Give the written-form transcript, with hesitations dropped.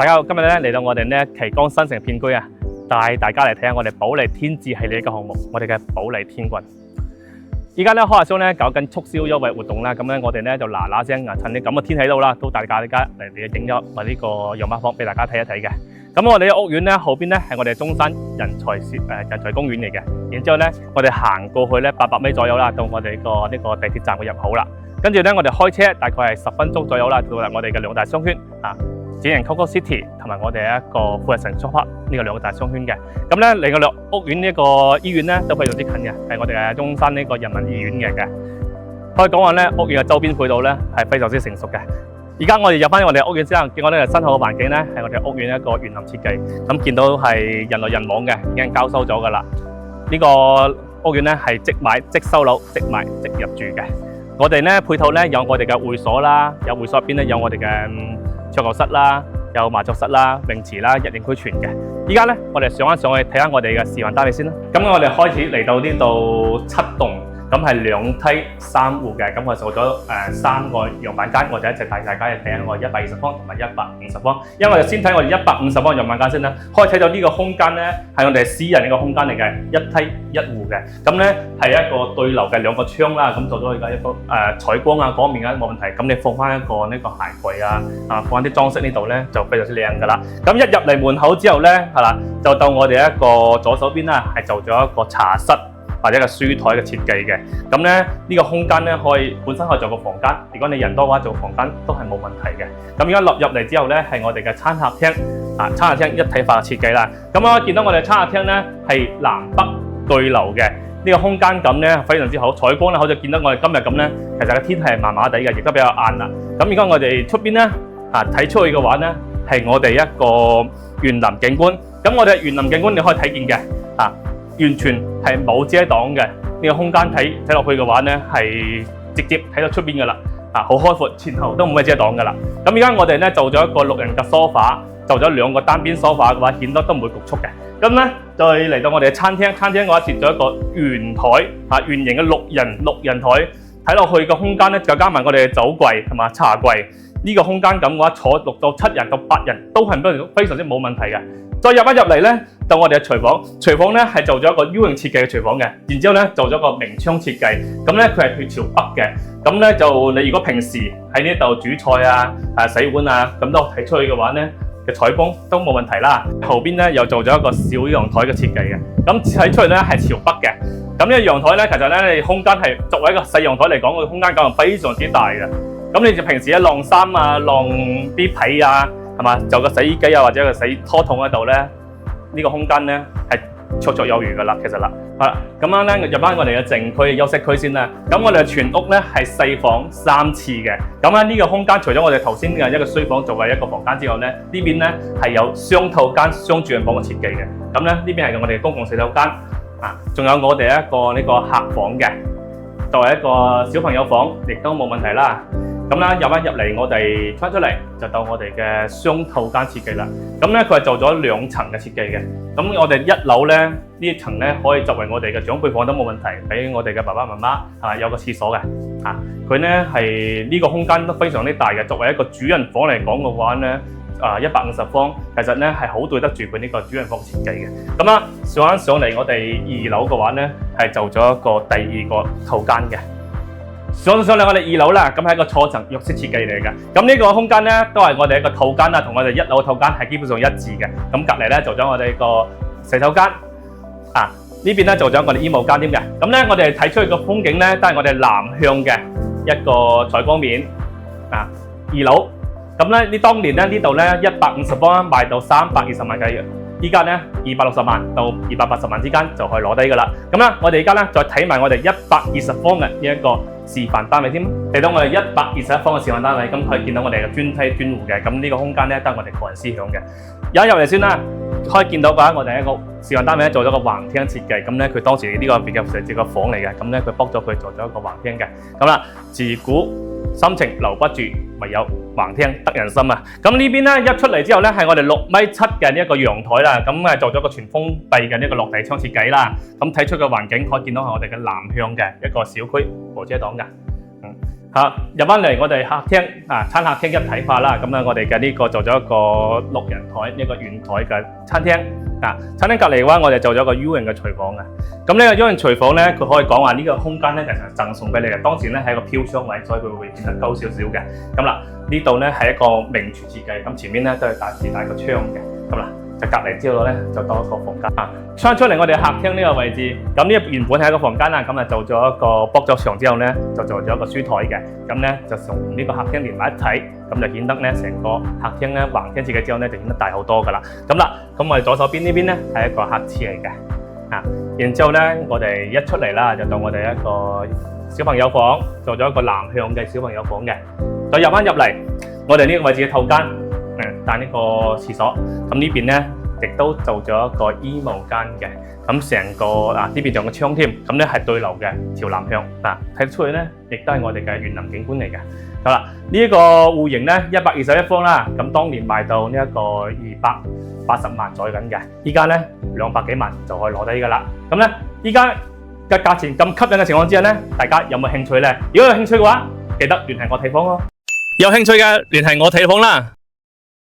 大家好，今日咧嚟到我哋呢旗江新城片區啊，帶大家嚟睇下我哋保利天字系列嘅項目，我哋嘅保利天郡。依家咧開下商咧搞緊促銷優惠活動啦，咁咧我哋咧就嗱聲啊，趁啲咁嘅天氣度啦，都帶大家嚟影咗我呢個樣板房俾大家睇一睇嘅。咁我哋嘅屋苑咧後邊咧係我哋中山人才公園嚟嘅，然之後咧我哋行過去咧800米左右啦，到我哋呢個地鐵站嘅入口啦。跟住咧我哋開車大概係10分鐘左右啦，到達我哋嘅兩大商圈啊。展營 Coco City 同埋我哋一個富日城 Shoppark 呢個兩個大商圈嘅，咁咧離我哋屋苑呢個醫院咧都非常之近嘅，係我哋嘅中山呢個人民醫院嘅。可以講話咧，屋苑嘅周邊配套咧係非常之成熟嘅。而家我哋入翻我哋屋苑之後，見到呢個新好嘅環境咧係我哋屋苑一個園林設計，咁見到係人來人往嘅，已經交收咗噶啦。呢個屋苑咧係即買即收樓，即賣即入住嘅。我哋咧配套咧有我哋嘅會所啦，有會所入邊咧有我哋嘅桌球室啦，有麻雀室啦、泳池啦，一應俱全嘅。依家咧，我哋上去睇下我哋嘅示範單位先啦。咁我哋開始嚟到呢度7棟，咁係2梯3戶嘅。咁我做咗3個樣板間，我哋一齊帶大家去睇下我哋120方同埋150方。因為我哋先睇我哋150方樣板間先啦。可以睇到呢個空間咧係我哋私人嘅空間嚟嘅，1梯1戶嘅。咁咧係一個對流嘅2個窗啦，咁做咗而家一個採光啊嗰面啊冇問題。咁你放翻一個呢個鞋櫃啊，放翻啲裝飾呢度咧就非常之靚噶啦。咁一入嚟門口之後咧係啦，就到我哋一個左手邊啦，係做咗一個茶室或者一個書台嘅設計嘅。咁咧呢個空間咧本身可以做個房間，如果你人多嘅話做房間都係冇問題嘅。咁而家落入嚟之後咧係我哋嘅餐客廳啊，餐客廳一體化嘅設計啦。咁我見到我哋餐客廳咧係南北對流嘅。呢個空間感咧非常之好，採光咧好似見到我哋今日咁咧，其實個天氣係麻麻地嘅，亦都比較晏啦。咁而家我哋出邊咧睇出去嘅話咧，係我哋一個園林景觀。咁我哋園林景觀你可以睇見嘅完全係冇遮擋嘅。呢個空間睇落去嘅話咧，係直接睇到出邊噶啦，好開闊，前後都冇咩遮擋噶啦。咁而家我哋咧做咗一個6人嘅梳化，做咗2個單邊梳化嘅話，顯得都唔會局促嘅。咁咧就嚟到我哋嘅餐廳，餐廳嘅話設咗一個圓台圓形嘅6人台，睇落去嘅空間咧就加埋我哋嘅酒櫃同埋茶櫃。呢個空間咁嘅話，坐6到7人到8人都係非常之冇問題嘅。再入嚟咧，到我哋嘅廚房，廚房咧係做咗一個 U 型設計嘅廚房嘅，然之後咧做咗個明窗設計，咁咧佢係朝北嘅，咁咧就你如果平時喺呢度煮菜洗碗咁都睇出去嘅話咧嘅採光都冇問題啦。後邊咧又做咗一個小陽台嘅設計嘅，咁睇出去咧係朝北嘅。咁呢個陽台咧其實咧你空間係作為一個細陽台嚟講，個空間感係非常之大嘅。咁你就平時晾衫晾啲被係嘛，就個洗衣機或者個洗拖桶喺度咧，呢個空間咧係綽綽有餘噶啦，其實啦。好啦，咁樣咧入翻我哋嘅靜區、休息區先啦。咁我哋全屋咧係4房3廁嘅。咁咧呢個空間除咗我哋頭先嘅一個書房作為一個房間之外咧，呢邊咧係有雙套間雙主人房嘅設計嘅。咁咧呢邊係我哋公共洗手間仲有我哋一個呢個客房嘅，作為一個小朋友房，亦都冇問題啦。咁啦，入嚟，我哋出嚟就到我哋嘅雙套間設計啦。咁咧佢係做咗2層嘅設計嘅。咁我哋1樓咧呢層咧可以作為我哋嘅長輩房都冇問題，俾我哋嘅爸爸媽媽有個廁所嘅。佢咧係呢個空間都非常之大嘅。作為一個主人房嚟講嘅話咧，150方其實咧係好對得住佢呢個主人房設計嘅。咁啦，上嚟我哋2樓嘅話咧係做咗一個第2個套間嘅。上嚟我哋2樓啦，咁係一個錯層浴室設計嚟嘅。咁呢個空間咧都係我哋一個套間啦，同我哋1樓套間係基本上一致嘅。咁隔離咧做咗我哋個洗手間，呢邊咧做咗我哋衣帽間添嘅。咁咧我哋睇出去個風景咧都係我哋南向嘅一個採光面2樓。咁咧當年咧呢度咧150方賣到320萬嘅，依家咧260萬到280萬之間就可以攞低噶啦。咁啦，我哋而家咧再睇埋我哋120方嘅呢一個示範單位添。嚟到我哋121方嘅示範單位，咁可以見到我哋嘅專梯專戶嘅。咁呢個空間咧都係我哋個人思想嘅。有入嚟先啦，可以見到嘅話，我哋一個示範單位做咗個橫廳設計。咁咧佢當時呢個比較細緻個房嚟嘅，咁咧佢剝咗佢做咗一個橫廳嘅。咁啦，自古深情留不住，唯有橫廳得人心啊！咁呢邊咧一出嚟之後咧，係我哋6.7米嘅呢一個陽台啦，咁做咗個全封閉嘅呢個落地窗設計啦。咁睇出嘅環境可以見到係我哋嘅南向嘅一個小區，無遮擋嘅。入翻嚟我哋客廳餐客廳一體化啦，咁我哋嘅呢個做咗一個6人台呢個圓台嘅餐廳。餐廳隔離嘅話，我哋做咗個 U 型嘅廚房嘅。咁呢個 U 型廚房咧，佢可以講話呢個空間咧就係贈送俾你嘅。當時咧係一個飄窗位，所以佢會變得高少少嘅。咁啦，呢度咧係一個明廚設計，咁前面咧都係自帶個窗嘅。咁啦，就隔離之後咧就多一個房間。穿出嚟我哋客廳呢個位置，咁呢原本係一個房間啦，咁做咗一個駁咗牆之後咧，就做咗一個書台嘅。咁咧就同呢個客廳連埋一體，咁就顯得咧成個客廳咧橫廳設計之後咧就顯得大好多噶啦。咁啦，咁我哋左手邊呢邊咧係一個客廁嚟嘅。然之後咧我哋一出嚟啦，就到我哋一個小朋友房，做咗一個南向嘅小朋友房嘅。再入嚟，我哋呢個位置嘅套間，帶呢個廁所。咁呢邊咧亦都做咗一個衣帽間嘅。咁成個呢邊仲有個窗添，咁咧係對流嘅朝南向。睇得出去咧，亦都係我哋嘅園林景觀嚟嘅。好啦，呢一個戶型咧121方啦，咁當年賣到呢一個280萬左右緊嘅，依家咧200幾萬就可以攞低噶啦。咁咧依家嘅價錢咁吸引嘅情況之下咧，大家有冇興趣咧？如果有興趣嘅話，記得聯繫我地方咯。有興趣嘅聯繫我地方啦。